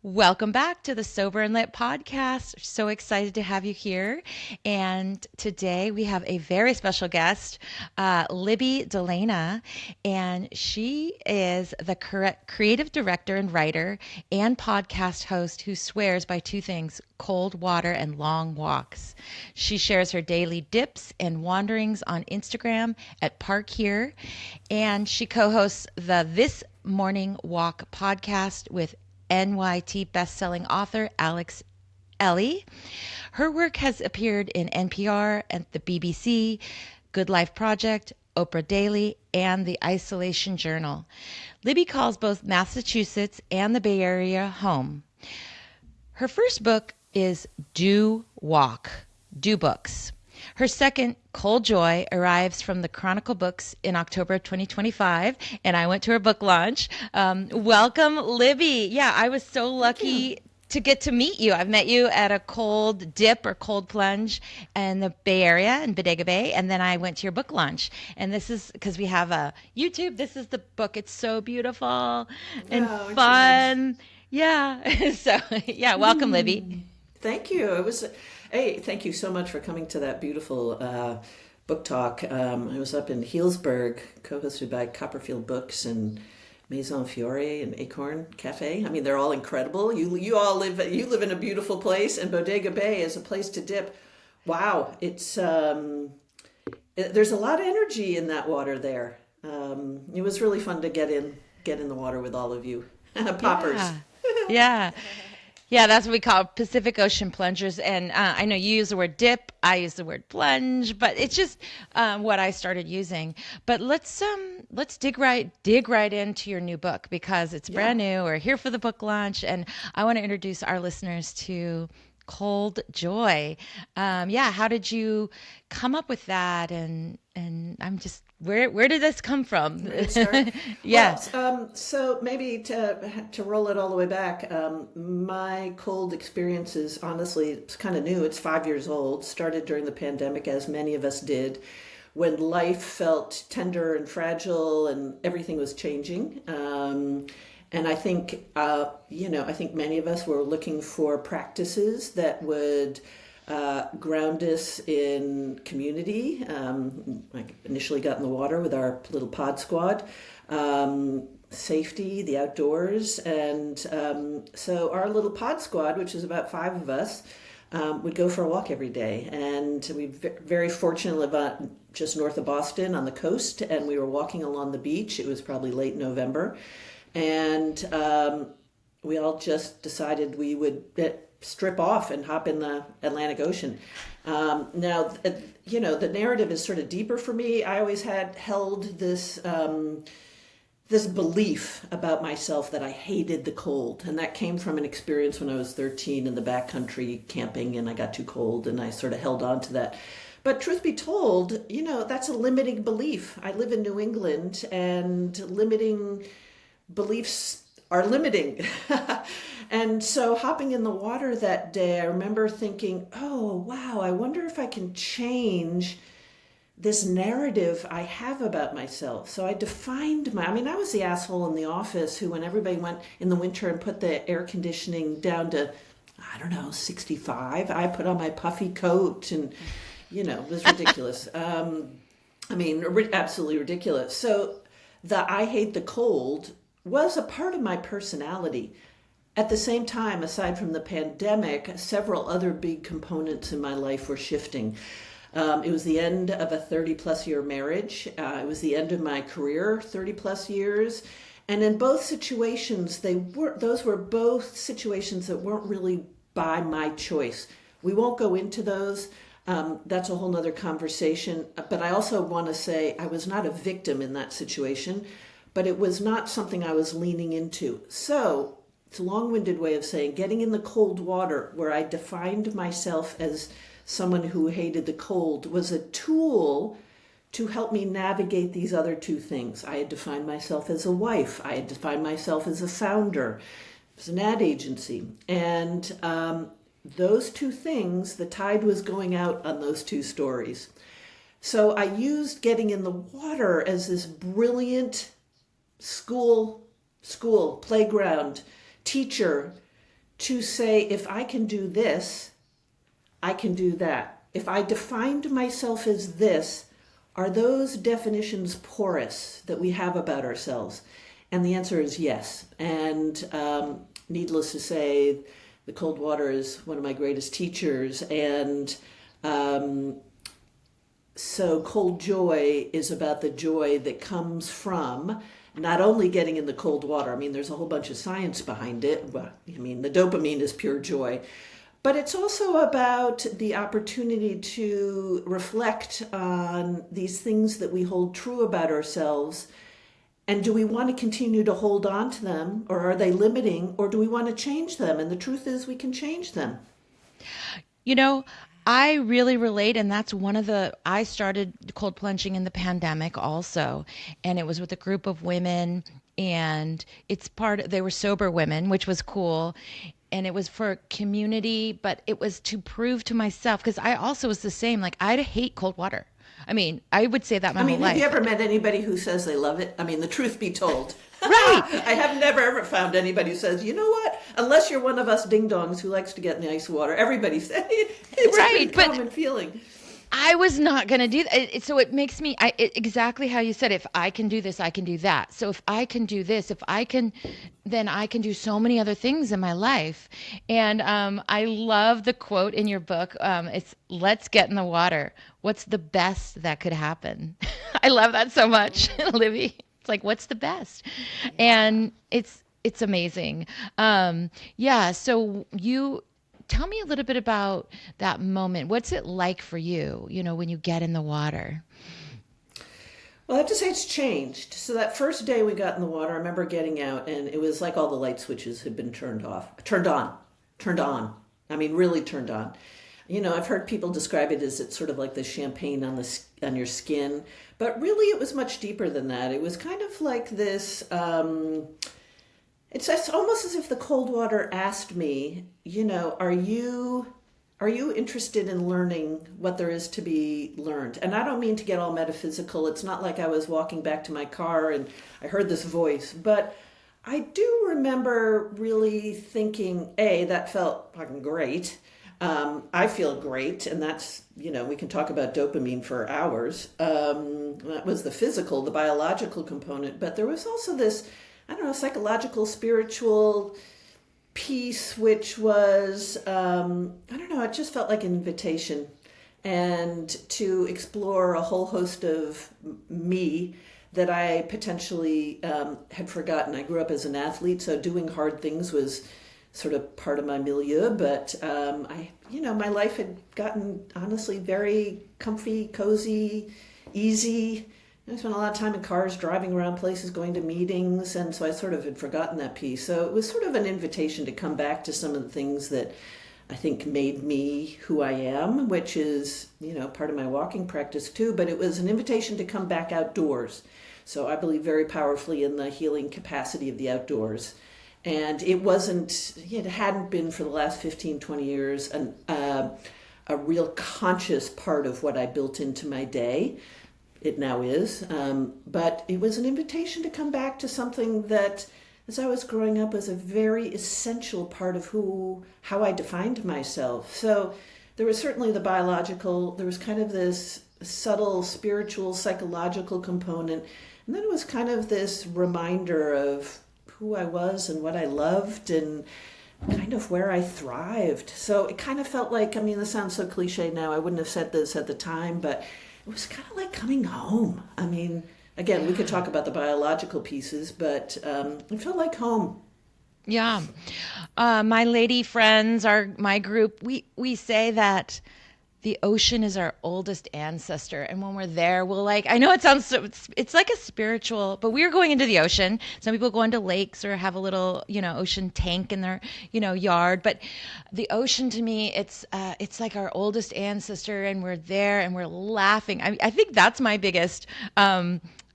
Welcome back to the Sober and Lit podcast. So excited to have you here. And today we have a very special guest, Libby DeLana. And she is the creative director and writer and podcast host who swears by two things: cold water and long walks. She shares her daily dips and wanderings on Instagram at Park Here. And she co hosts the This Morning Walk podcast with NYT bestselling author Alex Ellie. Her work has appeared in NPR and the BBC, Good Life Project, Oprah Daily, and the Isolation Journal. Libby calls both Massachusetts and the Bay Area home. Her first book is Do Walk, Do Books. Her second, Cold Joy, arrives from the Chronicle Books in October 2025, and I went to her book launch. Welcome, Libby. Yeah, I was so lucky to get to meet you. I've met you at a cold dip or cold plunge in the Bay Area, in Bodega Bay, and then I went to your book launch. And this is because we have a YouTube. This is the book. It's so beautiful and fun. Yeah. So, yeah, welcome, Libby. Thank you. Hey, thank you so much for coming to that beautiful book talk. I was up in Healdsburg, co-hosted by Copperfield Books and Maison Fiore and Acorn Cafe. I mean, they're all incredible. You all live in a beautiful place, and Bodega Bay is a place to dip. Wow, there's a lot of energy in that water there. It was really fun to get in the water with all of you, poppers. Yeah. Yeah, that's what we call Pacific Ocean plungers. And I know you use the word dip. I use the word plunge, but it's just what I started using. But let's dig right into your new book because it's brand new. We're here for the book launch, and I want to introduce our listeners to Cold Joy. How did you come up with that? And I'm just where did this come from? Yeah. Well, so maybe to roll it all the way back, my cold experiences, honestly, it's kind of new. It's 5 years old. Started during the pandemic, as many of us did, when life felt tender and fragile and everything was changing. And I think, I think many of us were looking for practices that would ground us in community. I initially got in the water with our little pod squad, safety, the outdoors. And so our little pod squad, which is about 5 of us, would go for a walk every day. And we very fortunate live just north of Boston on the coast, and we were walking along the beach. It was probably late November. And we all just decided we would strip off and hop in the Atlantic Ocean. Now, the narrative is sort of deeper for me. I always held this belief about myself that I hated the cold. And that came from an experience when I was 13 in the backcountry camping, and I got too cold, and I sort of held on to that. But truth be told, that's a limiting belief. I live in New England, and limiting beliefs are limiting. And so hopping in the water that day, I remember thinking, oh, wow, I wonder if I can change this narrative I have about myself. So I defined I was the asshole in the office who, when everybody went in the winter and put the air conditioning down to, 65, I put on my puffy coat and, it was ridiculous. Absolutely ridiculous. So the I hate the cold was a part of my personality. At the same time, aside from the pandemic, several other big components in my life were shifting. It was the end of a 30-plus year marriage. It was the end of my career, 30-plus years. And in both situations, those were both situations that weren't really by my choice. We won't go into those. That's a whole nother conversation. But I also want to say I was not a victim in that situation, but it was not something I was leaning into. So it's a long-winded way of saying getting in the cold water, where I defined myself as someone who hated the cold, was a tool to help me navigate these other two things. I had defined myself as a wife. I had defined myself as a founder. It was an ad agency. And those two things, the tide was going out on those two stories. So I used getting in the water as this brilliant school, playground, teacher to say, if I can do this, I can do that. If I defined myself as this, are those definitions porous that we have about ourselves? And the answer is yes. And needless to say, the cold water is one of my greatest teachers. And so cold joy is about the joy that comes from not only getting in the cold water. I mean, there's a whole bunch of science behind it. Well, I mean, the dopamine is pure joy. But it's also about the opportunity to reflect on these things that we hold true about ourselves. And do we want to continue to hold on to them, or are they limiting, or do we want to change them? And the truth is, we can change them. You know, I really relate, and that's one of the. I started cold plunging in the pandemic also, and it was with a group of women, and it's part. They were sober women, which was cool, and it was for community, but it was to prove to myself because I also was the same. Like I hate cold water. I mean, I would say that my I whole mean, have you life. ever met anybody who says they love it? I mean, the truth be told. Right, I have never ever found anybody who says, you know what? Unless you're one of us ding dongs who likes to get in the ice water, everybody says it's a right, pretty but common feeling. I was not going to do that. So it makes me exactly how you said, if I can do this, I can do that. So if I can do this, if I can, then I can do so many other things in my life. And I love the quote in your book. It's let's get in the water. What's the best that could happen? I love that so much, Libby. It's like, what's the best? And it's amazing. Yeah. So you tell me a little bit about that moment. What's it like for you, when you get in the water? Well, I have to say it's changed. So that first day we got in the water, I remember getting out and it was like all the light switches had been turned on. I mean, really turned on. I've heard people describe it as it's sort of like the champagne on your skin, but really it was much deeper than that. It was kind of like this. It's almost as if the cold water asked me, are you interested in learning what there is to be learned? And I don't mean to get all metaphysical. It's not like I was walking back to my car and I heard this voice, but I do remember really thinking, that felt fucking great. I feel great, and that's, we can talk about dopamine for hours. That was the physical, the biological component, but there was also this, I don't know, psychological, spiritual piece, which was, I don't know, it just felt like an invitation and to explore a whole host of me that I potentially had forgotten. I grew up as an athlete, so doing hard things was sort of part of my milieu, but my life had gotten honestly very comfy, cozy, easy. I spent a lot of time in cars, driving around places, going to meetings, and so I sort of had forgotten that piece. So it was sort of an invitation to come back to some of the things that I think made me who I am, which is, part of my walking practice too, but it was an invitation to come back outdoors. So I believe very powerfully in the healing capacity of the outdoors. And it hadn't been for the last 15, 20 years a real conscious part of what I built into my day. It now is. But it was an invitation to come back to something that, as I was growing up, was a very essential part of how I defined myself. So there was certainly the biological, there was kind of this subtle spiritual, psychological component. And then it was kind of this reminder of who I was and what I loved and kind of where I thrived. So it kind of felt like, this sounds so cliche now, I wouldn't have said this at the time, but it was kind of like coming home. Again, we could talk about the biological pieces, but it felt like home. Yeah. My lady friends, my group, we say that the ocean is our oldest ancestor. And when we're there, I know it sounds so, it's like a spiritual, but we're going into the ocean. Some people go into lakes or have a little, ocean tank in their, yard. But the ocean to me, it's like our oldest ancestor, and we're there and we're laughing. I think that's my biggest,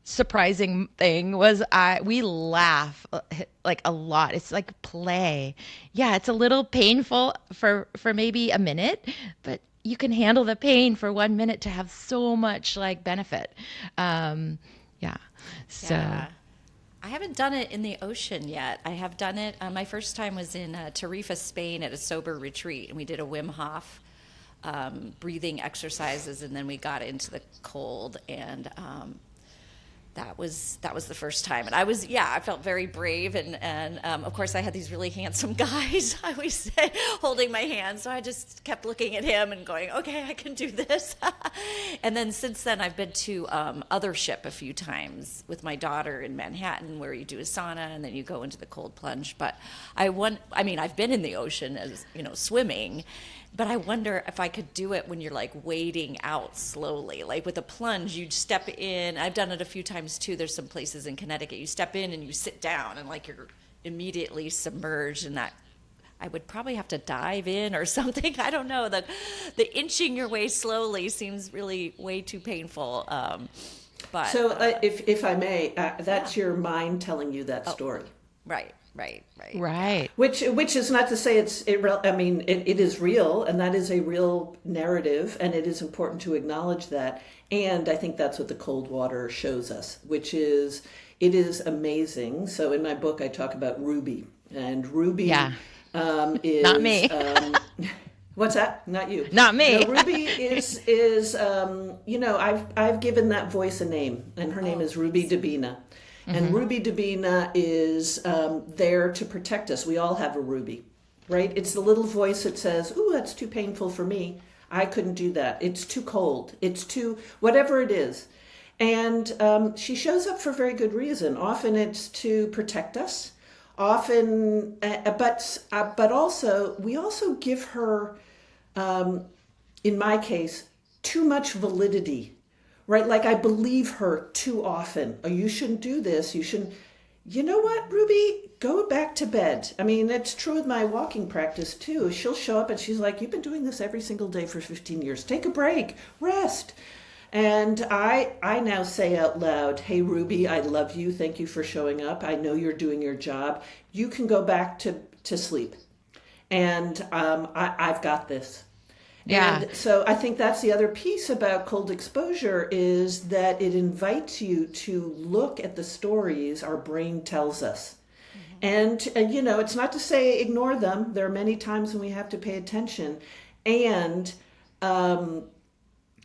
surprising thing was we laugh like a lot. It's like play. Yeah, it's a little painful for maybe a minute, but you can handle the pain for 1 minute to have so much benefit. Yeah. So Yeah. I haven't done it in the ocean yet. I have done it. My first time was in Tarifa, Spain at a sober retreat, and we did a Wim Hof breathing exercises, and then we got into the cold, and that was the first time, and I felt very brave, and of course I had these really handsome guys I always say holding my hand, so I just kept looking at him and going, okay, I can do this. And then since then I've been to Othership a few times with my daughter in Manhattan, where you do a sauna and then you go into the cold plunge. But I've been in the ocean, as you know, swimming. But I wonder if I could do it when you're like wading out slowly. Like with a plunge, you'd step in. I've done it a few times too. There's some places in Connecticut. You step in and you sit down and like you're immediately submerged in that. I would probably have to dive in or something. I don't know. The inching your way slowly seems really way too painful. So if I may, that's your mind telling you that story. Right. Right. Which is not to say it is real, and that is a real narrative, and it is important to acknowledge that. And I think that's what the cold water shows us, which is, it is amazing. So in my book, I talk about Ruby, and Ruby is not me. What's that? Not you. Not me. No, Ruby is I've given that voice a name, and her name is Ruby DeLana. And Ruby DeLana is there to protect us. We all have a Ruby, right? It's the little voice that says, ooh, that's too painful for me. I couldn't do that. It's too cold. It's too, whatever it is. And she shows up for very good reason. Often it's to protect us. Often, but also, we also give her, in my case, too much validity. Right? Like I believe her too often. Oh, you shouldn't do this. You shouldn't. You know what, Ruby? Go back to bed. I mean, it's true with my walking practice too. She'll show up and she's like, you've been doing this every single day for 15 years. Take a break. Rest. And I now say out loud, hey, Ruby, I love you. Thank you for showing up. I know you're doing your job. You can go back to sleep. And I've got this. Yeah. And so I think that's the other piece about cold exposure, is that it invites you to look at the stories our brain tells us. And it's not to say ignore them. There are many times when we have to pay attention. And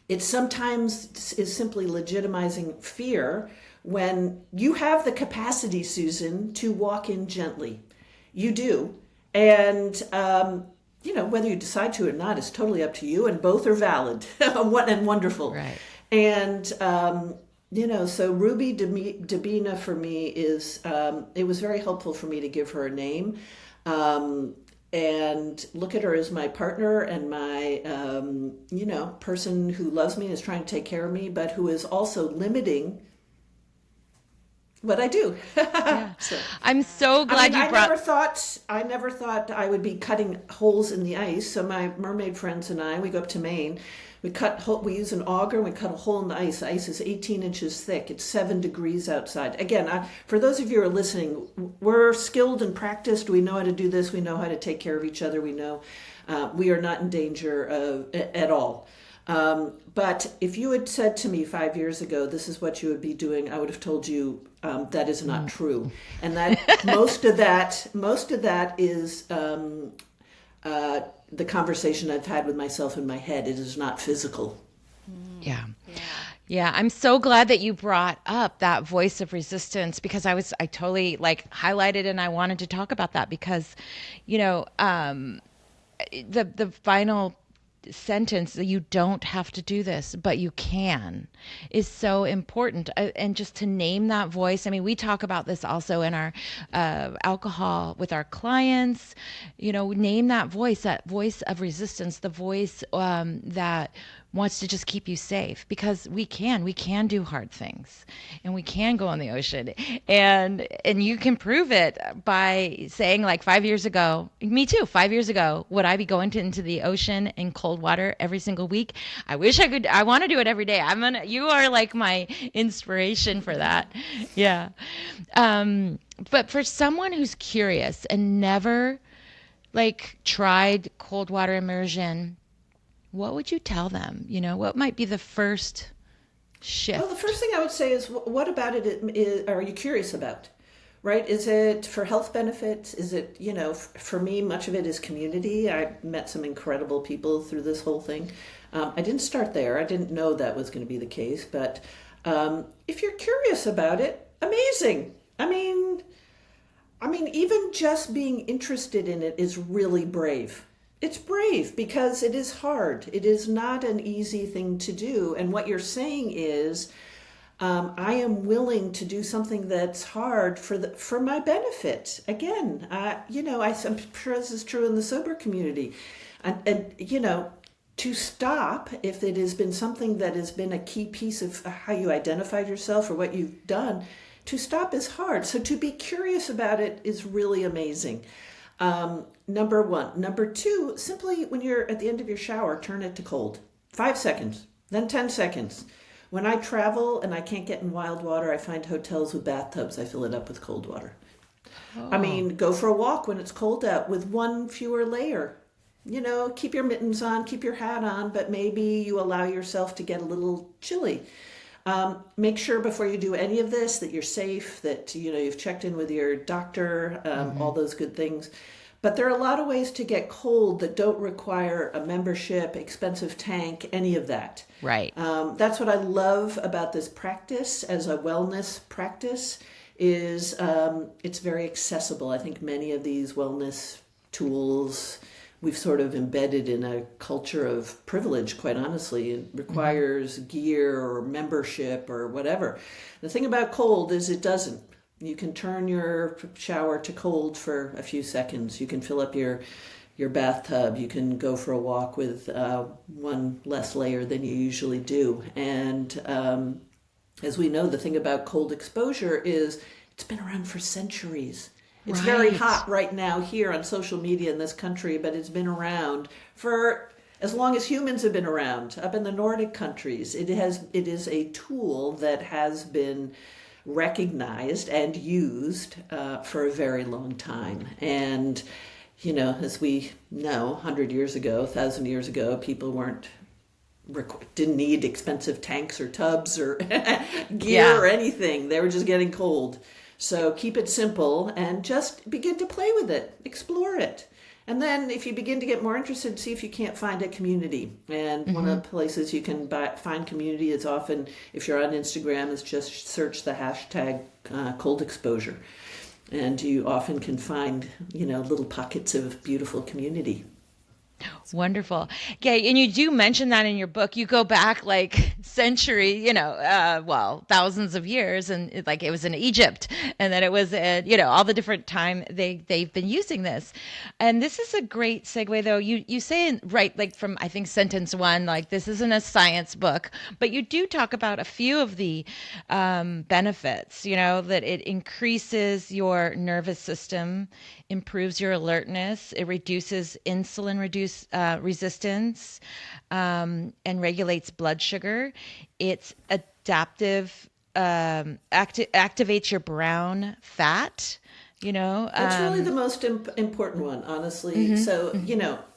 it sometimes is simply legitimizing fear when you have the capacity, Susan, to walk in gently. You do. And whether you decide to or not is totally up to you, and both are valid and wonderful. Right. And, so Ruby DeLana for me is, it was very helpful for me to give her a name and look at her as my partner and my, person who loves me and is trying to take care of me, but who is also limiting what I do. Yeah. I'm so glad you brought. I never thought I would be cutting holes in the ice. So my mermaid friends and I, we go up to Maine. We use an auger and we cut a hole in the ice. The ice is 18 inches thick. It's 7 degrees outside. Again, for those of you who are listening, we're skilled and practiced. We know how to do this. We know how to take care of each other. We know we are not in danger at all. But if you had said to me 5 years ago, this is what you would be doing, I would have told you that is not true. And that most of that is the conversation I've had with myself in my head. It is not physical. Yeah. Yeah, I'm so glad that you brought up that voice of resistance, because I totally highlighted and I wanted to talk about that because, the final sentence that you don't have to do this, but you can, is so important. And just to name that voice. I mean, we talk about this also in our alcohol with our clients, name that voice of resistance, the voice that wants to just keep you safe, because we can do hard things and we can go in the ocean, and you can prove it by saying 5 years ago, me too, 5 years ago, would I be going into the ocean in cold water every single week? I wish I could. I want to do it every day. You are my inspiration for that. Yeah. But for someone who's curious and never tried cold water immersion, what would you tell them? What might be the first shift? Well, the first thing I would say is, what about it are you curious about? right? Is it for health benefits? Is it, for me, much of it is community. I met some incredible people through this whole thing. I didn't start there. I didn't know that was going to be the case. But if you're curious about it, amazing. Even just being interested in it is really brave. It's brave because it is hard. It is not an easy thing to do. And what you're saying is, I am willing to do something that's hard for my benefit. Again, I'm sure this is true in the sober community, and to stop if it has been something that has been a key piece of how you identified yourself or what you've done. To stop is hard. So to be curious about it is really amazing. Number one. Number two, simply when you're at the end of your shower, turn it to cold. 5 seconds, then 10 seconds. When I travel and I can't get in wild water, I find hotels with bathtubs. I fill it up with cold water. Oh. Go for a walk when it's cold out with one fewer layer. Keep your mittens on, keep your hat on, but maybe you allow yourself to get a little chilly. Make sure before you do any of this that you're safe, that you've checked in with your doctor, all those good things. But there are a lot of ways to get cold that don't require a membership, expensive tank, any of that. Right. That's what I love about this practice as a wellness practice is it's very accessible. I think many of these wellness tools we've sort of embedded in a culture of privilege, quite honestly. It requires gear or membership or whatever. The thing about cold is it doesn't. You can turn your shower to cold for a few seconds. You can fill up your bathtub. You can go for a walk with one less layer than you usually do. And as we know, the thing about cold exposure is it's been around for centuries. It's very hot right now here on social media in this country, but it's been around for as long as humans have been around. Up in the Nordic countries, it is a tool that has been recognized and used for a very long time. And, as we know, 100 years ago, 1,000 years ago, people didn't need expensive tanks or tubs or gear or anything. They were just getting cold. So keep it simple and just begin to play with it, explore it. And then if you begin to get more interested, see if you can't find a community. And one of the places you can find community is often, if you're on Instagram, is just search the hashtag cold exposure. And you often can find, little pockets of beautiful community. Wonderful. Yeah, and you do mention that in your book. You go back like century, thousands of years, and it was in Egypt, and then it was, all the different time they've been using this. And this is a great segue, though. You say from I think sentence one, like this isn't a science book, but you do talk about a few of the benefits. That it increases your nervous system, improves your alertness, it reduces insulin resistance, and regulates blood sugar. It's adaptive, activates your brown fat. That's really the most important one, honestly. So,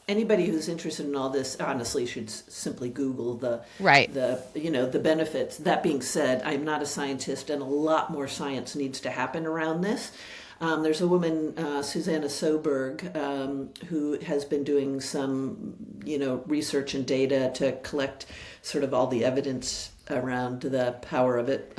anybody who's interested in all this, honestly, should simply Google the benefits. That being said, I'm not a scientist, and a lot more science needs to happen around this. There's a woman, Susanna Soberg, who has been doing some, research and data to collect sort of all the evidence around the power of it.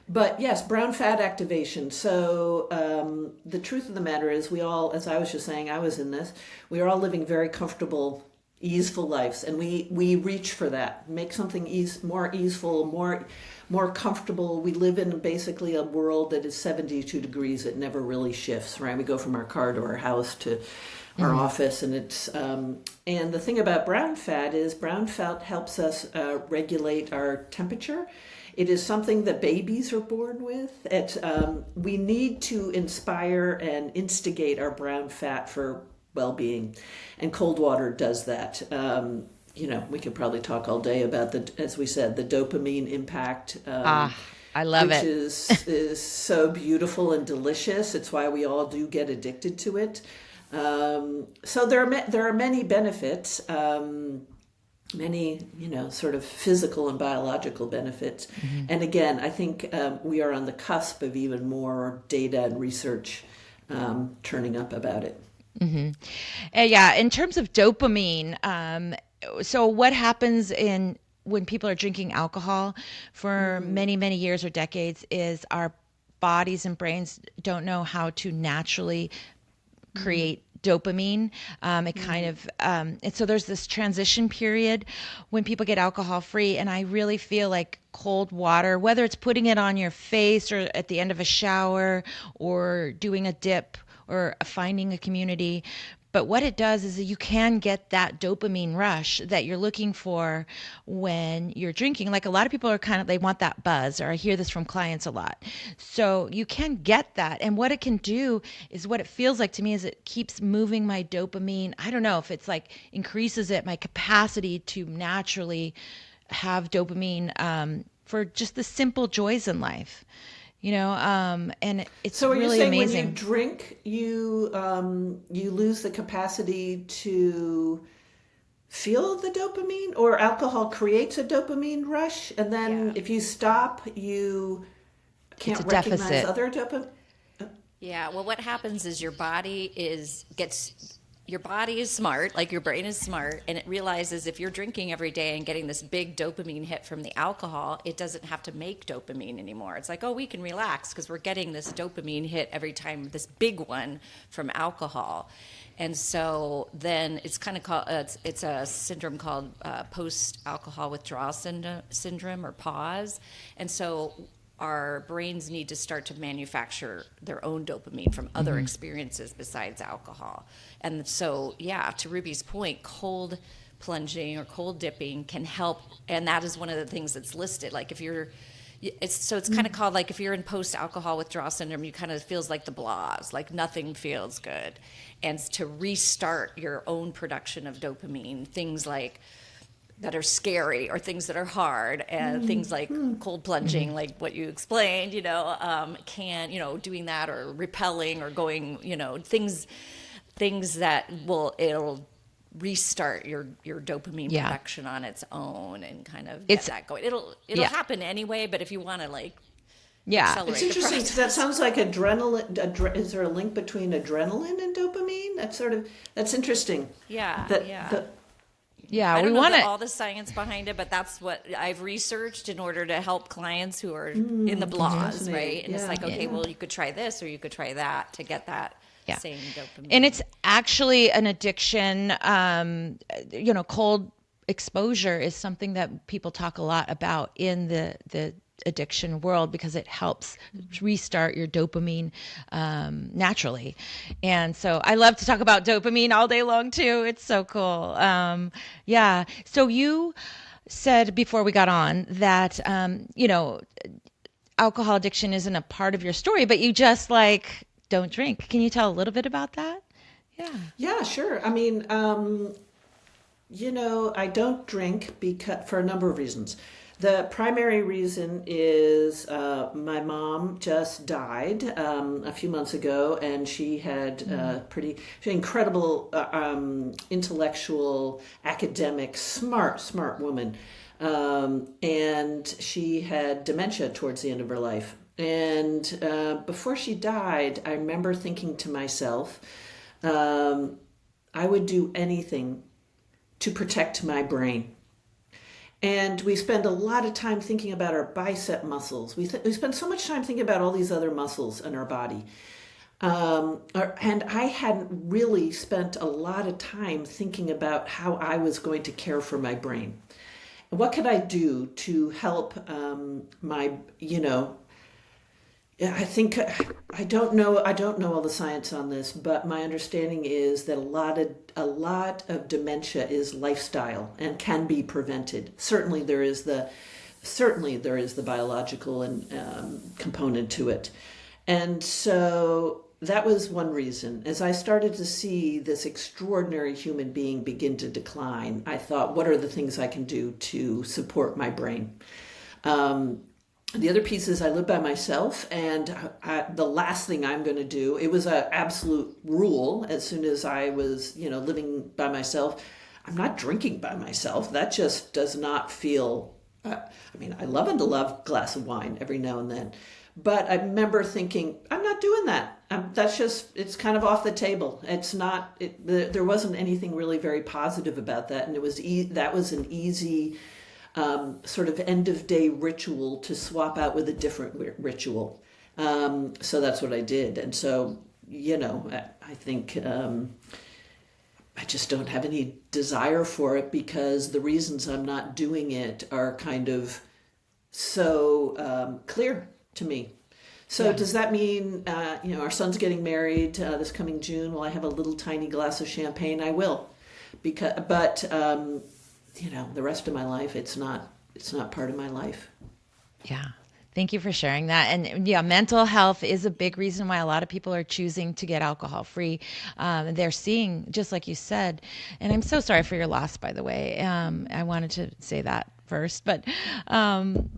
But yes, brown fat activation. So the truth of the matter is we all, as I was just saying, I was in this, we are all living very comfortable, easeful lives. And we reach for that, make something more easeful, more comfortable. We live in basically a world that is 72 degrees. It never really shifts, right? We go from our car to our house to our office, and it's and the thing about brown fat is brown fat helps us regulate our temperature. It is something that babies are born with. We need to inspire and instigate our brown fat for well-being, and cold water does that. We could probably talk all day about as we said, the dopamine impact. I love it. Which is so beautiful and delicious. It's why we all do get addicted to it. So there are many benefits. many, sort of physical and biological benefits. And again, I think we are on the cusp of even more data and research turning up about it. Yeah, in terms of dopamine, so what happens when people are drinking alcohol for many, many years or decades is our bodies and brains don't know how to naturally create dopamine. It kind of, and so there's this transition period when people get alcohol free. And I really feel like cold water, whether it's putting it on your face or at the end of a shower or doing a dip or finding a community. But what it does is that you can get that dopamine rush that you're looking for when you're drinking. Like a lot of people are they want that buzz, or I hear this from clients a lot. So you can get that. And what it can do is what it feels like to me is it keeps moving my dopamine. I don't know if it's like increases my capacity to naturally have dopamine for just the simple joys in life. And it's So are really you saying amazing. when you drink, you lose the capacity to feel the dopamine, or alcohol creates a dopamine rush, and then if you stop, you can't It's a recognize deficit. other dopamine? Yeah, well, what happens is your body is smart, like your brain is smart, and it realizes if you're drinking every day and getting this big dopamine hit from the alcohol, it doesn't have to make dopamine anymore. It's like, oh, we can relax because we're getting this dopamine hit every time, this big one from alcohol. And so then it's kind of called, it's a syndrome called post-alcohol withdrawal syndrome or PAWS. And so our brains need to start to manufacture their own dopamine from other experiences besides alcohol. And so, yeah, to Ruby's point, cold plunging or cold dipping can help. And that is one of the things that's listed. Like if you're, it's kind of called, like if you're in post-alcohol withdrawal syndrome, you kind of feels like the blahs, like nothing feels good. And to restart your own production of dopamine, things like that are scary or things that are hard, and things like cold plunging, like what you explained, doing that, or repelling, or going, things that it'll restart your dopamine production on its own and kind of get that going. It'll happen anyway, but if you want to accelerate It's interesting because that sounds like adrenaline. Is there a link between adrenaline and dopamine? That's interesting. Yeah, Yeah, I don't we know want all the science behind it, but that's what I've researched in order to help clients who are in the blahs, right? And it's like, okay, well, you could try this or you could try that to get that same dopamine. And it's actually an addiction. Cold exposure is something that people talk a lot about in the addiction world because it helps restart your dopamine naturally. And so I love to talk about dopamine all day long too. It's so cool. So you said before we got on that, alcohol addiction isn't a part of your story, but you just don't drink. Can you tell a little bit about that? Yeah, sure. I mean, I don't drink for a number of reasons. The primary reason is my mom just died a few months ago, and she had incredible intellectual, academic, smart woman. And she had dementia towards the end of her life. And before she died, I remember thinking to myself, I would do anything to protect my brain. And we spend a lot of time thinking about our bicep muscles. We spend so much time thinking about all these other muscles in our body. And I hadn't really spent a lot of time thinking about how I was going to care for my brain. What could I do to help I think I don't know all the science on this, but my understanding is that a lot of dementia is lifestyle and can be prevented. Certainly there is the biological and component to it. And so that was one reason. As I started to see this extraordinary human being begin to decline, I thought, what are the things I can do to support my brain? The other piece is I live by myself, and the last thing I'm going to do, it was an absolute rule as soon as I was, living by myself, I'm not drinking by myself. That just does not feel. I love a glass of wine every now and then, but I remember thinking, I'm not doing that. That's just, it's kind of off the table. It's not. There wasn't anything really very positive about that, and that was an easy sort of end of day ritual to swap out with a different ritual. So that's what I did, and so I think. I just don't have any desire for it because the reasons I'm not doing it are kind of so clear to me. So does that mean, our son's getting married this coming June? Will I have a little tiny glass of champagne? I will, but the rest of my life, it's not part of my life. Yeah. Thank you for sharing that. And yeah, mental health is a big reason why a lot of people are choosing to get alcohol free. They're seeing, just like you said, and I'm so sorry for your loss, by the way. I wanted to say that first, but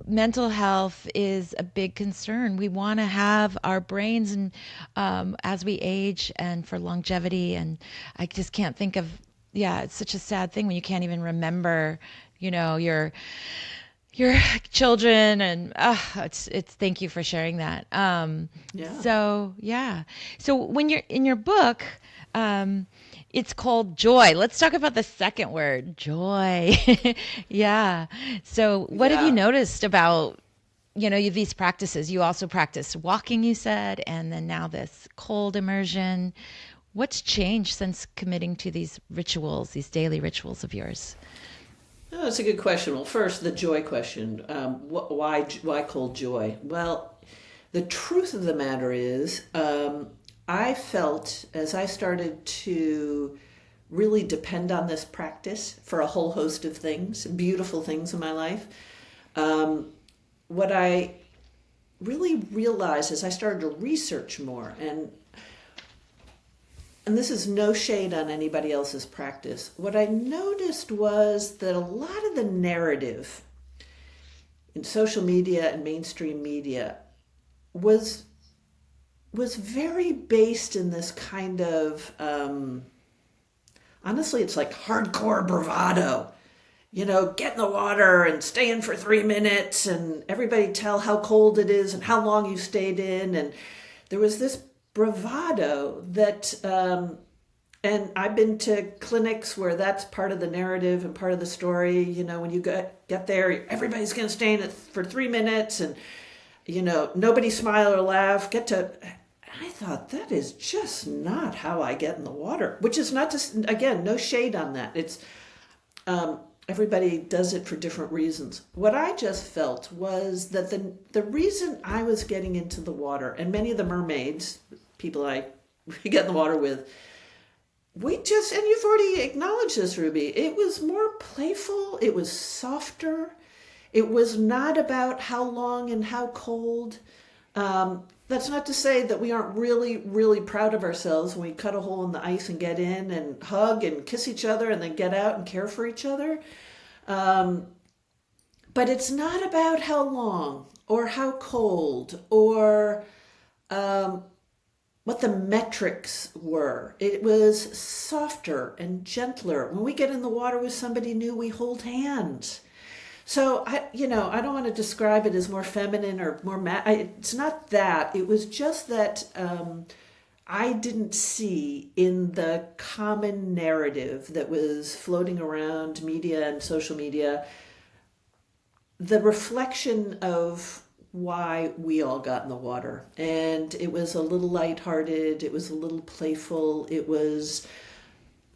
mental health is a big concern. We want to have our brains and as we age and for longevity. And I just can't think of, it's such a sad thing when you can't even remember, your children, and it's thank you for sharing that. So when you're in your book, it's called joy. Let's talk about the second word, joy. Yeah. So what have you noticed about these practices? You also practice walking, you said, and then now this cold immersion. What's changed since committing to these rituals, these daily rituals of yours? Oh, that's a good question. Well, first, the joy question. Why cold joy? Well, the truth of the matter is, I felt as I started to really depend on this practice for a whole host of things, beautiful things in my life, what I really realized as I started to research more, and this is no shade on anybody else's practice, what I noticed was that a lot of the narrative in social media and mainstream media was very based in this kind of, honestly, it's like hardcore bravado. Get in the water and stay in for 3 minutes and everybody tell how cold it is and how long you stayed in. And there was this bravado that, and I've been to clinics where that's part of the narrative and part of the story. When you get there, everybody's going to stay in it for 3 minutes and, nobody smile or laugh. I thought that is just not how I get in the water, which is not just, again, no shade on that. It's, everybody does it for different reasons. What I just felt was that the reason I was getting into the water, and many of the mermaids, people I get in the water with, and you've already acknowledged this, Ruby, it was more playful, it was softer, it was not about how long and how cold. That's not to say that we aren't really, really proud of ourselves when we cut a hole in the ice and get in and hug and kiss each other and then get out and care for each other. But it's not about how long or how cold or what the metrics were. It was softer and gentler. When we get in the water with somebody new, we hold hands. So I don't want to describe it as more feminine or more it's not that. It was just that I didn't see in the common narrative that was floating around media and social media the reflection of why we all got in the water. And it was a little lighthearted. It was a little playful. It was,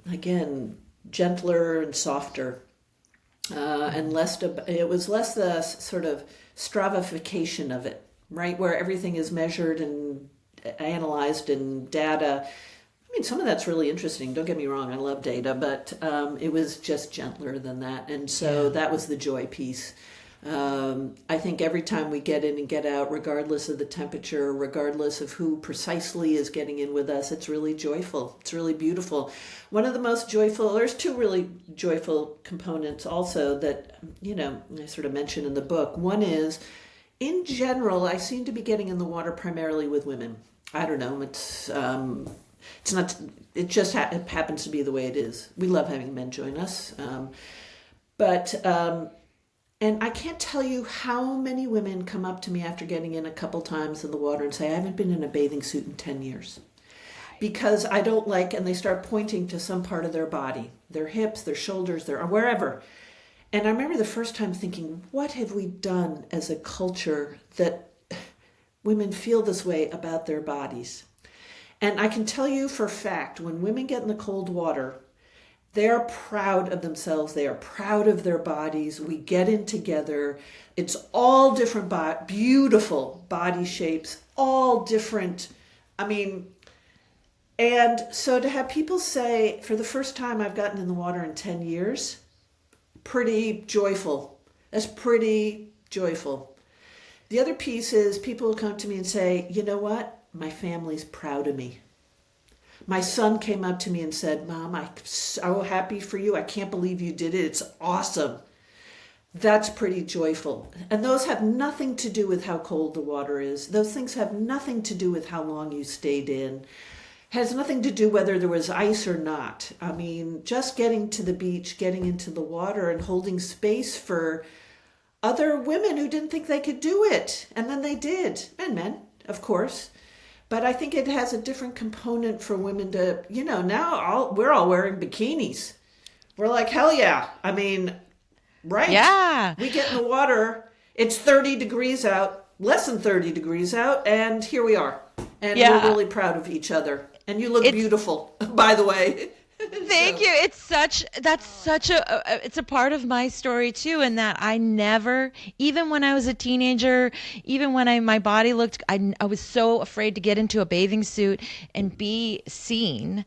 again, gentler and softer. And it was less the sort of stratification of it, right? Where everything is measured and analyzed and data. I mean, some of that's really interesting. Don't get me wrong. I love data, but it was just gentler than that. And so that was the joy piece. I think every time we get in and get out, regardless of the temperature, regardless of who precisely is getting in with us, it's really joyful. It's really beautiful. One of the most joyful, there's two really joyful components also that, I sort of mentioned in the book. One is, in general, I seem to be getting in the water primarily with women. I don't know, it's it's not, it just it happens to be the way it is. We love having men join us. But and I can't tell you how many women come up to me after getting in a couple times in the water and say, I haven't been in a bathing suit in 10 years. Because I don't like, and they start pointing to some part of their body, their hips, their shoulders, their wherever. And I remember the first time thinking, what have we done as a culture that women feel this way about their bodies? And I can tell you for a fact, when women get in the cold water, they are proud of themselves. They are proud of their bodies. We get in together. It's all different, beautiful body shapes, all different. I mean, and so to have people say, for the first time I've gotten in the water in 10 years, pretty joyful. That's pretty joyful. The other piece is people will come to me and say, you know what? My family's proud of me. My son came up to me and said, Mom, I'm so happy for you. I can't believe you did it. It's awesome. That's pretty joyful. And those have nothing to do with how cold the water is. Those things have nothing to do with how long you stayed in. Has nothing to do whether there was ice or not. I mean, just getting to the beach, getting into the water and holding space for other women who didn't think they could do it. And then they did. And men, of course. But I think it has a different component for women to, now we're all wearing bikinis. We're like, hell yeah. I mean, right. Yeah. We get in the water. It's 30 degrees out, less than 30 degrees out. And here we are. And we're really proud of each other. And you look beautiful, by the way. Thank you. That's such it's a part of my story too, in that I never, even when I was a teenager, even when my body looked, I was so afraid to get into a bathing suit and be seen.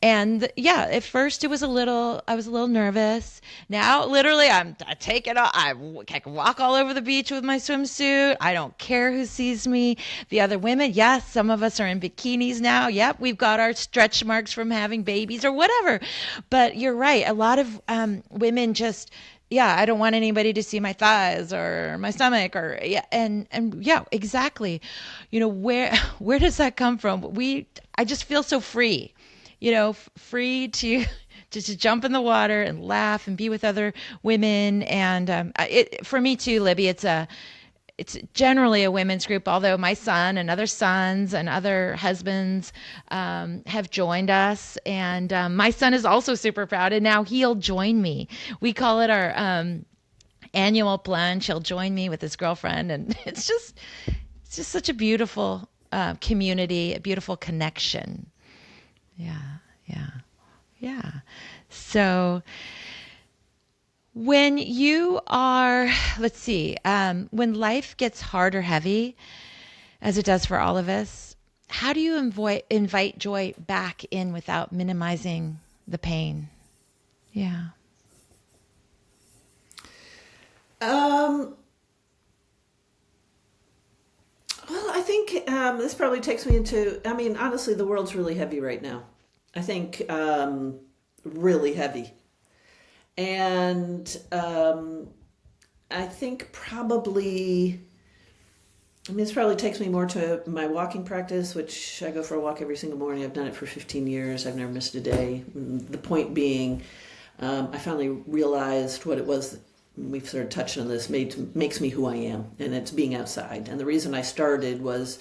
And yeah, at first I was a little nervous. Now, literally, I take it off. I can walk all over the beach with my swimsuit. I don't care who sees me. The other women, yes, some of us are in bikinis now. Yep, we've got our stretch marks from having babies or whatever. But you're right. A lot of women just, I don't want anybody to see my thighs or my stomach or and yeah, exactly. Where does that come from? I just feel so free, free to jump in the water and laugh and be with other women. And for me too, Libby, it's generally a women's group, although my son and other sons and other husbands have joined us. And my son is also super proud, and now he'll join me. We call it our annual plunge. He'll join me with his girlfriend, and it's just such a beautiful community, a beautiful connection. Yeah. So when you are, let's see, when life gets hard or heavy, as it does for all of us, how do you invite joy back in without minimizing the pain? Yeah. Well, I think this probably takes me into, honestly, the world's really heavy right now. I think really heavy. And I think probably, this probably takes me more to my walking practice, which I go for a walk every single morning. I've done it for 15 years. I've never missed a day. The point being, I finally realized what it was. We've sort of touched on this, makes me who I am, and it's being outside. And the reason I started was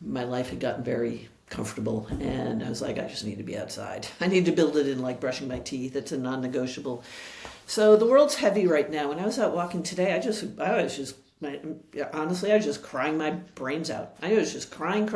my life had gotten very comfortable, and I was like, I just need to be outside. I need to build it in like brushing my teeth. It's a non-negotiable. So the world's heavy right now. When I was out walking today, honestly, I was just crying my brains out. I was just crying.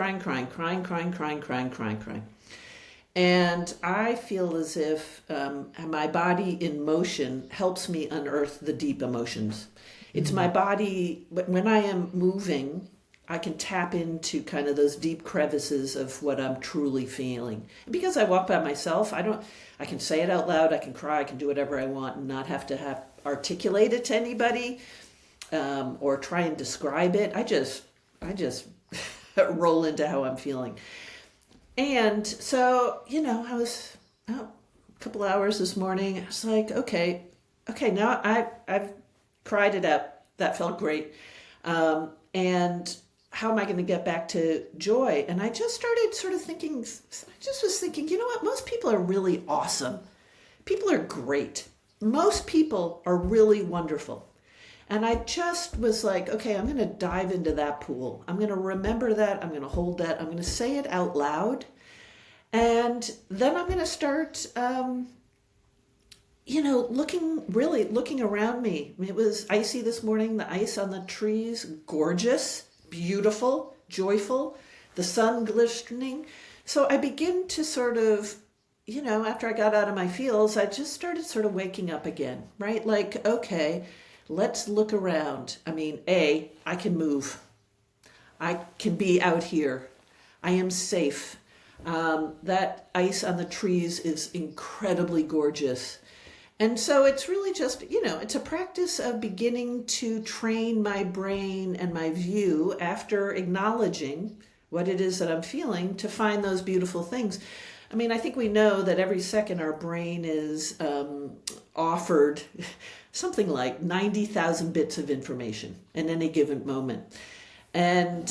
And I feel as if my body in motion helps me unearth the deep emotions. It's my body, when I am moving, I can tap into kind of those deep crevices of what I'm truly feeling. And because I walk by myself, I can say it out loud, I can cry, I can do whatever I want and not have to articulate it to anybody or try and describe it. I just roll into how I'm feeling. And so, I was out a couple hours this morning. I was like, okay, now I've cried it out. That felt great. And how am I going to get back to joy? And I just started sort of thinking, I just was thinking, you know what? Most people are really awesome. People are great. Most people are really wonderful. And I just was like, okay, I'm going to dive into that pool. I'm going to remember that. I'm going to hold that. I'm going to say it out loud. And then I'm going to start, looking around me. It was icy this morning. The ice on the trees, gorgeous, beautiful, joyful, the sun glistening. So I begin to sort of, after I got out of my feels, I just started sort of waking up again, right? Like, okay, let's look around. I mean, I can move. I can be out here. I am safe. That ice on the trees is incredibly gorgeous. And so it's really just, it's a practice of beginning to train my brain and my view after acknowledging what it is that I'm feeling to find those beautiful things. I mean, I think we know that every second our brain is offered something like 90,000 bits of information in any given moment. And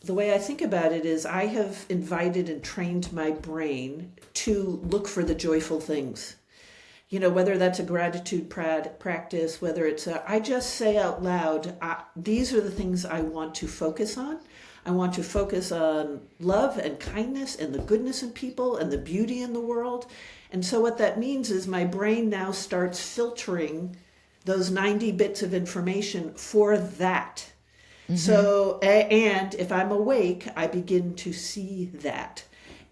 the way I think about it is I have invited and trained my brain to look for the joyful things. Whether that's a gratitude practice, whether it's I just say out loud, these are the things I want to focus on. I want to focus on love and kindness and the goodness in people and the beauty in the world. And so what that means is my brain now starts filtering those 90 bits of information for that. Mm-hmm. So, and if I'm awake, I begin to see that.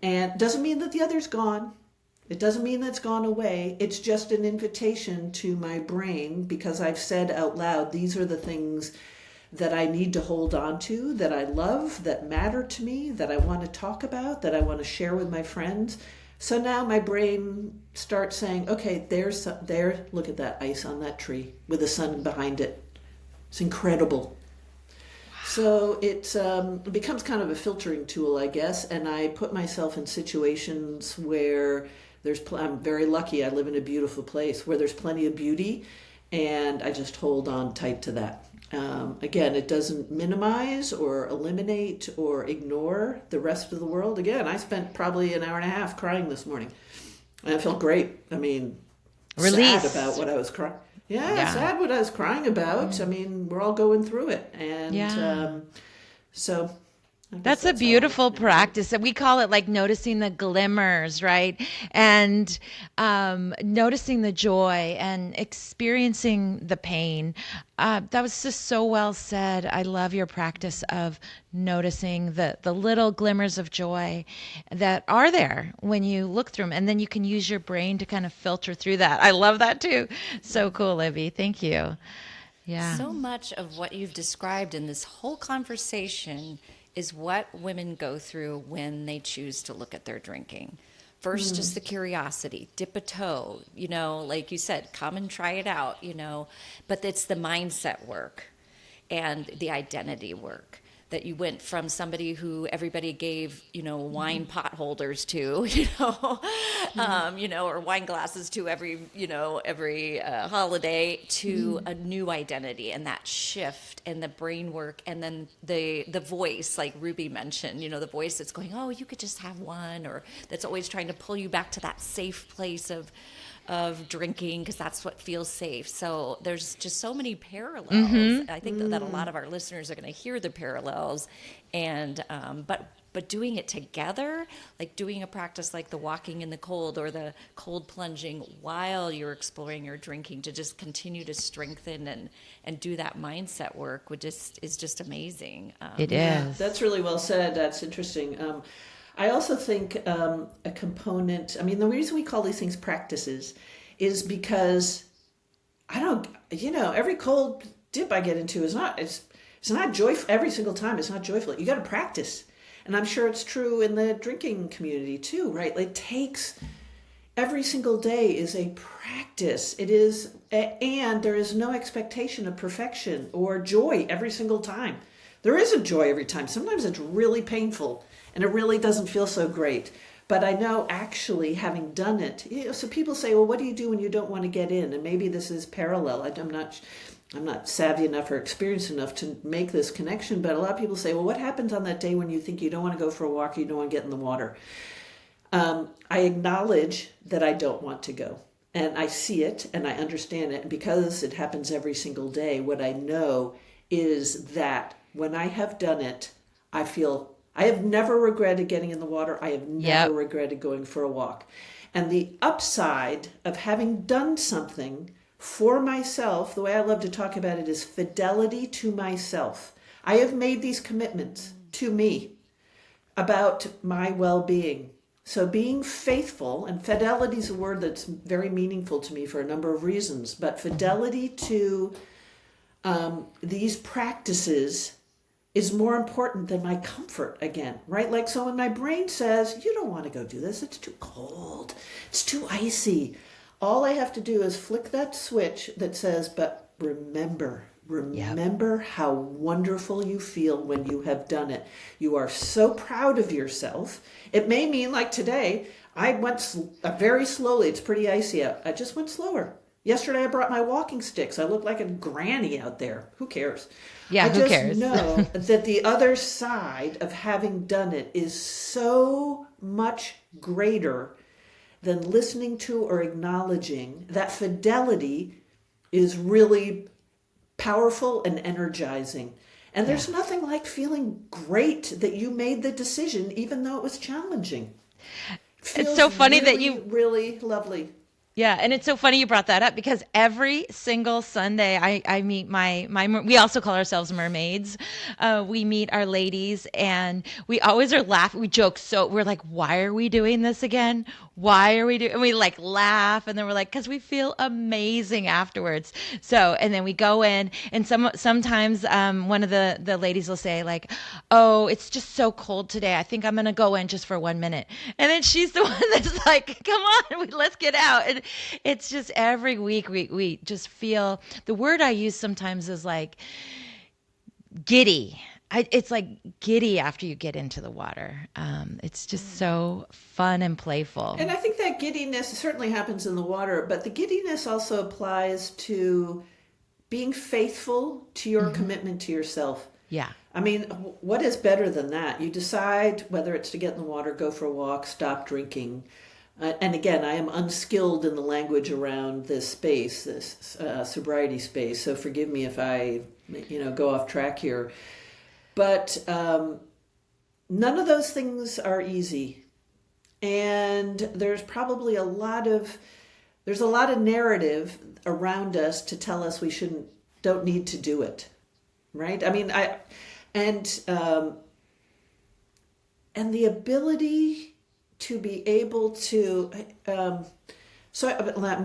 And doesn't mean that the other's gone. It doesn't mean that it's gone away. It's just an invitation to my brain, because I've said out loud, these are the things that I need to hold on to, that I love, that matter to me, that I want to talk about, that I want to share with my friends. So now my brain starts saying, okay, there, look at that ice on that tree with the sun behind it. It's incredible. So it becomes kind of a filtering tool, I guess, and I put myself in situations where I'm very lucky. I live in a beautiful place where there's plenty of beauty, and I just hold on tight to that. Again, it doesn't minimize or eliminate or ignore the rest of the world. Again, I spent probably an hour and a half crying this morning, and I felt great. I mean, Release. Sad about what I was crying. Yeah, sad what I was crying about. I mean, we're all going through it. And so that's a beautiful practice. We call it like noticing the glimmers, right? And noticing the joy and experiencing the pain. That was just so well said. I love your practice of noticing the little glimmers of joy that are there when you look through them. And then you can use your brain to kind of filter through that. I love that too. So cool, Libby. Thank you. Yeah. So much of what you've described in this whole conversation is what women go through when they choose to look at their drinking. First, just the curiosity, dip a toe, like you said, come and try it out, but it's the mindset work and the identity work. That you went from somebody who everybody gave, wine pot holders to, or wine glasses to every holiday, to a new identity, and that shift and the brain work, and then the voice, like Ruby mentioned, the voice that's going, oh, you could just have one, or that's always trying to pull you back to that safe place of drinking, because that's what feels safe. So there's just so many parallels. I think that a lot of our listeners are going to hear the parallels, and but doing it together, like doing a practice like the walking in the cold or the cold plunging while you're exploring your drinking, to just continue to strengthen and do that mindset work is just amazing. It is. That's really well said. That's interesting. I also think a component, the reason we call these things practices is because every cold dip I get into it's not joyful every single time. It's not joyful. You got to practice. And I'm sure it's true in the drinking community too, right? It takes, every single day is a practice. It is, and there is no expectation of perfection or joy every single time. There isn't joy every time. Sometimes it's really painful and it really doesn't feel so great. But I know, actually, having done it, so people say, well, what do you do when you don't want to get in? And maybe this is parallel. I'm not, I'm not savvy enough or experienced enough to make this connection, but a lot of people say, well, what happens on that day when you think you don't want to go for a walk, you don't want to get in the water? I acknowledge that I don't want to go. And I see it and I understand it. And because it happens every single day, what I know is that when I have done it, I have never regretted getting in the water. I have never regretted going for a walk. And the upside of having done something for myself, the way I love to talk about it, is fidelity to myself. I have made these commitments to me about my well-being. So being faithful, and fidelity is a word that's very meaningful to me for a number of reasons, but fidelity to these practices is more important than my comfort again, right? Like, so when my brain says, you don't want to go do this, it's too cold, it's too icy, all I have to do is flick that switch that says, but remember how wonderful you feel when you have done it. You are so proud of yourself. It may mean, like today, I went very slowly. It's pretty icy out. I just went slower. Yesterday I brought my walking sticks. I look like a granny out there. Who cares? Yeah, who cares? I just know that the other side of having done it is so much greater than listening to or acknowledging. That fidelity is really powerful and energizing. And there's nothing like feeling great that you made the decision, even though it was challenging. It's so funny really, that you really lovely. Yeah, and it's so funny you brought that up because every single Sunday I meet we also call ourselves mermaids. We meet our ladies and we always are laughing. We joke. So we're like, why are we doing this again? Why are we doing? And we like laugh and then we're like, because we feel amazing afterwards. So, and then we go in and sometimes one of the ladies will say like, oh, it's just so cold today. I think I'm going to go in just for 1 minute. And then she's the one that's like, come on, let's get out. And it's just every week we just feel, the word I use sometimes is like giddy. It's like giddy after you get into the water. It's just so fun and playful. And I think that giddiness certainly happens in the water, but the giddiness also applies to being faithful to your commitment to yourself. Yeah. I mean, what is better than that? You decide whether it's to get in the water, go for a walk, stop drinking. And again, I am unskilled in the language around this space, this sobriety space. So forgive me if I, go off track here. But none of those things are easy. And there's probably a lot of narrative around us to tell us we don't need to do it. Right? I mean, and the ability to be able to, I'm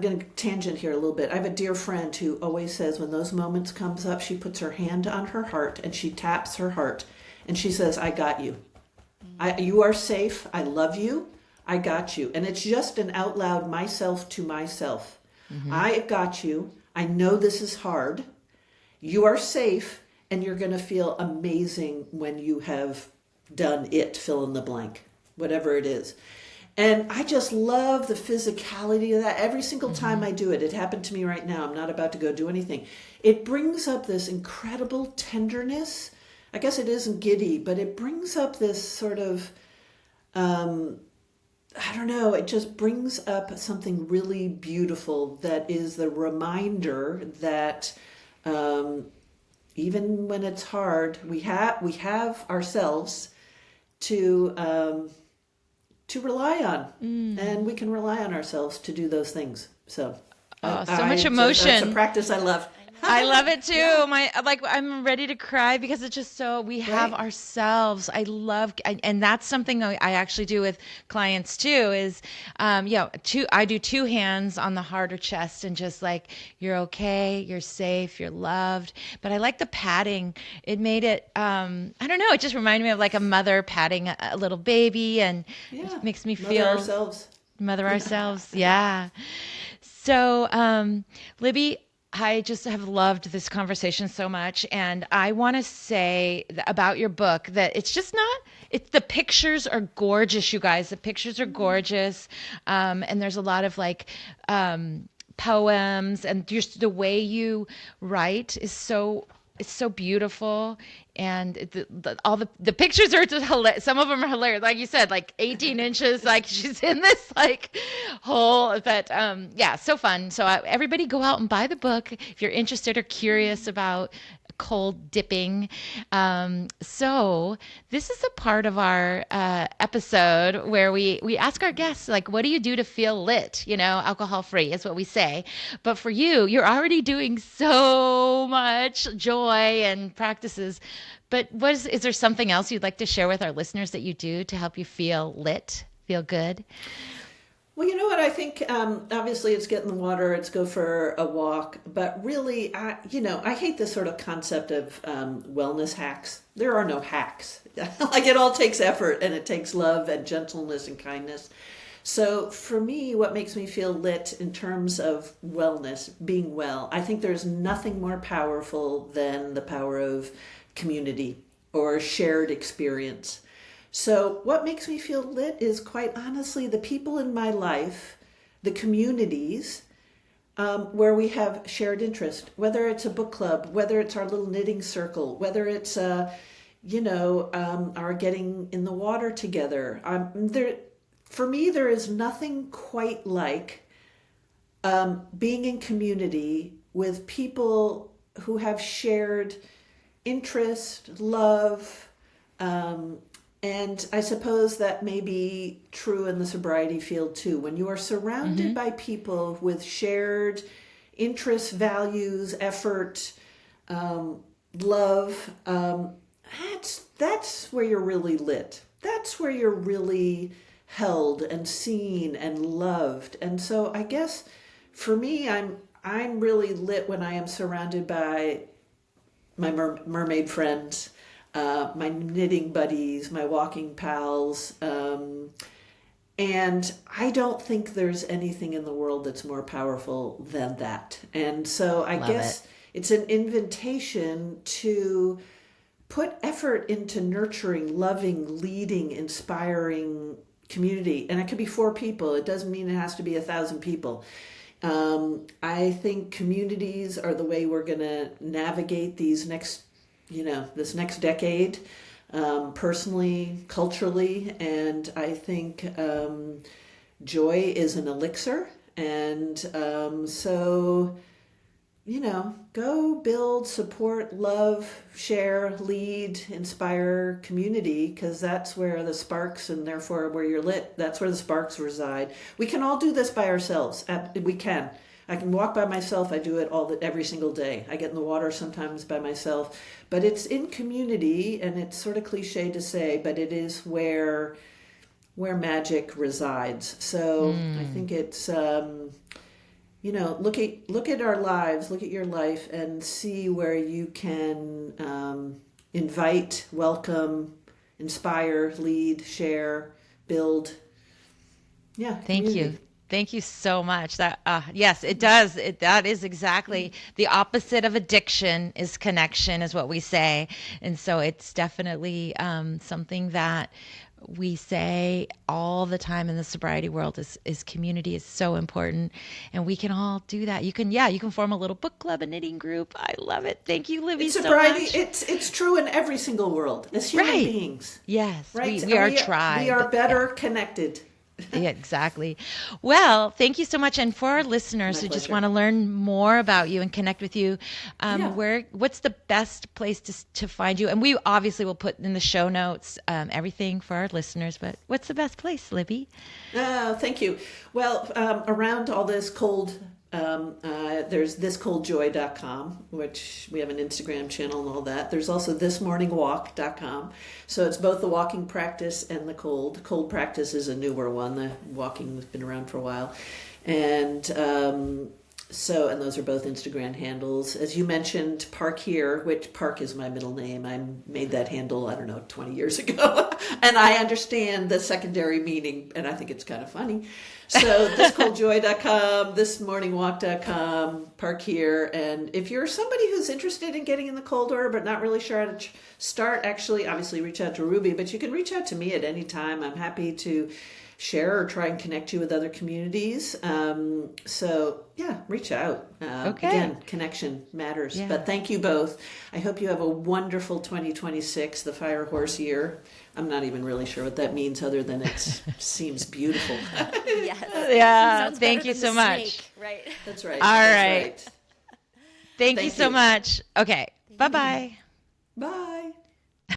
going to tangent here a little bit. I have a dear friend who always says when those moments comes up, she puts her hand on her heart and she taps her heart and she says, I got you. You are safe. I love you. I got you. And it's just an out loud myself to myself. Mm-hmm. I got you. I know this is hard. You are safe and you're going to feel amazing when you have done it, fill in the blank. Whatever it is. And I just love the physicality of that. Every single time I do it, it happened to me right now. I'm not about to go do anything. It brings up this incredible tenderness. I guess it isn't giddy, but it brings up this sort of, it just brings up something really beautiful that is the reminder that even when it's hard, we have ourselves to rely on, and we can rely on ourselves to do those things. So, so much emotion. That's a practice I love. I love it too. Yeah. I'm ready to cry because it's just so, we have ourselves. And that's something I actually do with clients too is, I do 2 hands on the heart or chest and just like, you're okay, you're safe, you're loved. But I like the patting. It made it, it just reminded me of like a mother patting a little baby and it makes me feel. Mother ourselves. Yeah. So, Libby, I just have loved this conversation so much. And I want to say about your book that the pictures are gorgeous, you guys. The pictures are gorgeous. And there's a lot of poems, and just the way you write is so, it's so beautiful. And all the pictures are just hilarious. Some of them are hilarious, like you said, like 18 inches, like she's in this like hole. But yeah, so fun. So everybody go out and buy the book if you're interested or curious about cold dipping. So this is a part of our episode where we ask our guests, like, what do you do to feel lit? You know, alcohol free is what we say. But for you, you're already doing so much joy and practices. But is there something else you'd like to share with our listeners that you do to help you feel lit, feel good? Well, you know what? I think obviously it's get in the water, it's go for a walk, but really, I hate this sort of concept of wellness hacks. There are no hacks. Like it all takes effort, and it takes love and gentleness and kindness. So for me, what makes me feel lit in terms of wellness, being well, I think there's nothing more powerful than the power of community or shared experience. So what makes me feel lit is, quite honestly, the people in my life, the communities where we have shared interest, whether it's a book club, whether it's our little knitting circle, whether it's, our getting in the water together. For me, there is nothing quite like being in community with people who have shared interest, love, and I suppose that may be true in the sobriety field too. When you are surrounded by people with shared interests, values, effort, love, that's where you're really lit. That's where you're really held and seen and loved. And so I guess for me, I'm really lit when I am surrounded by my mermaid friends, my knitting buddies, my walking pals, and I don't think there's anything in the world that's more powerful than that. And so I guess it's an invitation to put effort into nurturing, loving, leading, inspiring community. And it could be 4 people. It doesn't mean it has to be 1,000 people. I think communities are the way we're going to navigate this next decade, personally, culturally, and I think joy is an elixir, and so go build, support, love, share, lead, inspire community, because that's where the sparks, and therefore where you're lit, that's where the sparks reside. We can all do this by ourselves. We can. I can walk by myself. I do it every single day. I get in the water sometimes by myself, but it's in community, and it's sort of cliche to say, but it is where magic resides. So I think it's look at our lives, look at your life, and see where you can invite, welcome, inspire, lead, share, build. Yeah. Thank community. you. Thank you so much. That yes, it does. That is exactly the opposite of addiction is connection, is what we say, and so it's definitely something that we say all the time in the sobriety world is community is so important, and we can all do that. You can form a little book club, a knitting group. I love it. Thank you, Libby, so sobriety, much. It's true in every single world as human beings. Yes, right. We are a tribe. We are better connected. Yeah, exactly. Well, thank you so much. And for our listeners who just want to learn more about you and connect with you, what's the best place to find you? And we obviously will put in the show notes everything for our listeners, but what's the best place, Libby? Thank you. Well, around all this cold, there's thiscoldjoy.com, which we have an Instagram channel and all that. There's also thismorningwalk.com. So it's both the walking practice and the cold. Cold practice is a newer one. The walking has been around for a while. And and those are both Instagram handles. As you mentioned, Park Here, which Park is my middle name. I made that handle, 20 years ago. And I understand the secondary meaning, and I think it's kind of funny. So thiscoldjoy.com, thismorningwalk.com, Park Here. And if you're somebody who's interested in getting in the cold water but not really sure how to start, obviously reach out to Ruby, but you can reach out to me at any time. I'm happy to share or try and connect you with other communities. So yeah, reach out. Okay. Again, connection matters. Yeah. But thank you both. I hope you have a wonderful 2026, the Fire Horse year. I'm not even really sure what that means other than it seems beautiful. Yes. Yeah, Sounds thank better you than so the much. snake, right? That's right. All That's right. right. Thank you Thank so you. much. Okay. Bye-bye. Bye.